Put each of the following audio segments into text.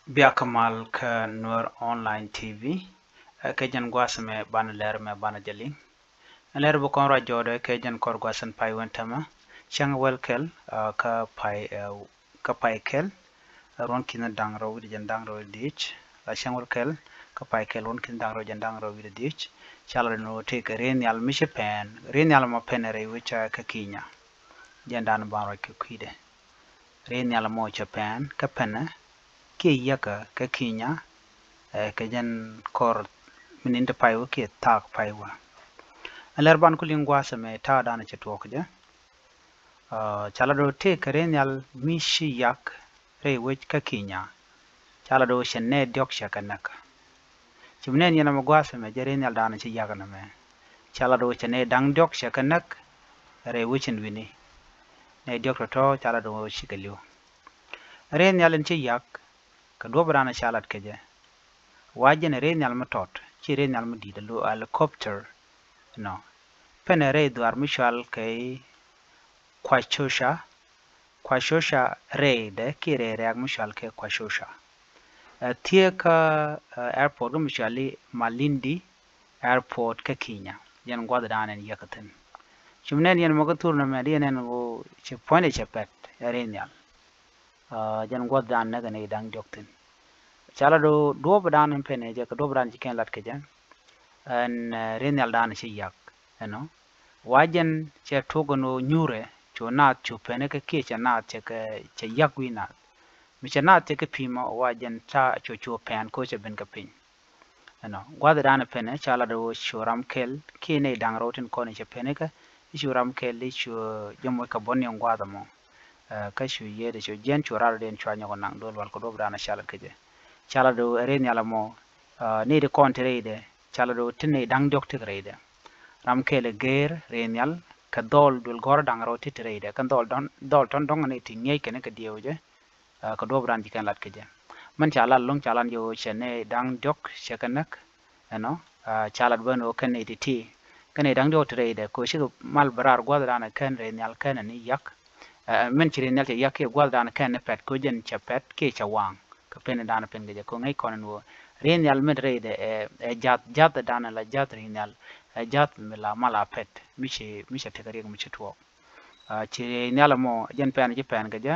Biakamal ka Nur Online TV ke jan gwasme ban ler me ban jali ler bu kon radio de ke jan kor gwasan pai wentama chang welkel ka pai kel ron kin dang ro wi jan dang ro dich chang welkel ka pai kel ron kin dang ro jan dang ro wi dich chala no te ke ren yal mi pen ren yal ma penere wi cha ka kinya jan dan ban ro ke kwide ren yal mo cha pen ka pena ke yaka ka kinya ke jan kor minin da paiwa ke tak paiwa alar ban kulin gwasa me ta dana ce tuwa kuja chala do te karen yal mishi yak re wech ka kinya chala do shenne diok shaka naka chimnen yana magwasa me jaren yal dana ce yak na me chala do shenne dang diok shaka nak re wechin wini ne diok to chala do shikaliu ren yal ce yak ka do brana chalat keje wajen ren yal matot ci ren yal madi lo helicopter no penere duar mishal kay kwashosha reide kire reag mishal ke kwashosha tie ka airport mishali malindi airport ka kinya yan gwada danen yakaten chimnen yan moga turna me dienen go che point chepet ren yal yan gwada dan naga ne dang dokten chala do badan pene je ka do badan jiken lat ke jan an renal dan shi yak no wajen che togono nyure cho na cho pene ke che na che yak wina mi che na te ke pima wajen ta cho pen ko che ben ka pin no gwada dan pene chala do shoram kel ke ne dang rotin ko ne che pene ka shoram kel li cho jomo ka bonni gwada mo ka shu ye de cho jen cho rar den cho nyago nang dol wal ko do brana shala ke je chala do ren yala mo ne de kontre de chala do tinne dang dok tigrede ram kele ger ren yal ka dol dul gor dang ro titrede kan dol ton dong ne ti nyai kene ka dioje ka do bran dikan lat keje man chala long chala yo chene dang dok shekanak no chala bano kene ti kene dang dok titrede ko shi mal barar gwal dana kan ren yal kan ni yak men ci ren yal te yak ke gwal dana kan pet ko jen chapet ke chawang ka pen dana pen geje ko ngai konen wo ren yal med reide jat dana la jat ren yal jat la mala pet miche tegari miche tuo ci nala mo jen pen ji pen geje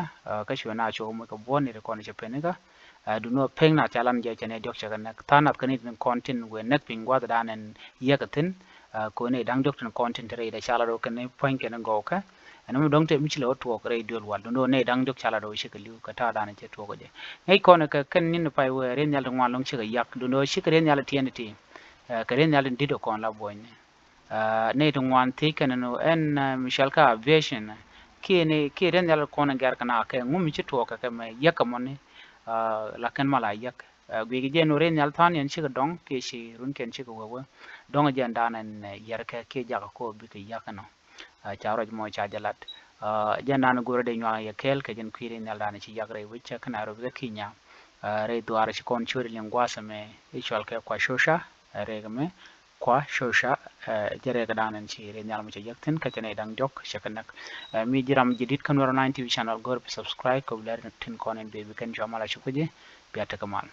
ka shona cho mo ko boni re kon je pen ga du no pen na chalan je chene dok chagan na tanat kanit kontin we nek pingwa dana yagatin ko ne dang dok kontin reide chala do kan point ken go ka anam dong te michilo to ko radio wal do ne dang dok chala do shi kaliu ka ta dana je to ko je ngai kono ka kan nin pai we ren yal ngwa long shi yak do no shi ren yal tieniti ka ren yal ndido kon la boy ne to ngwan te kan no en michal ka aviation ke ren yal kono gar kana ka ngum shi to ka me yak mon la kan mala yak gwi ge no ren yal tan yan shi dong ke shi run ken shi ko wo dong je dana yar ka ke ja ko bi ke yak no charoj mo cha jalat jandana goro de nyala ya kel ke jen kwire nal dana ci yagre wicha kana ro be kinya re duara ci kon churi lingwasa me ichwal ke kwa shosha re game kwa shosha jere ga danan ci re nyal mo ci yakten ka tane dang jok shakanak mi jiram jidit kan waro 90 channel gor subscribe ko lar tin konen be kan jamala ci kuje biata kamal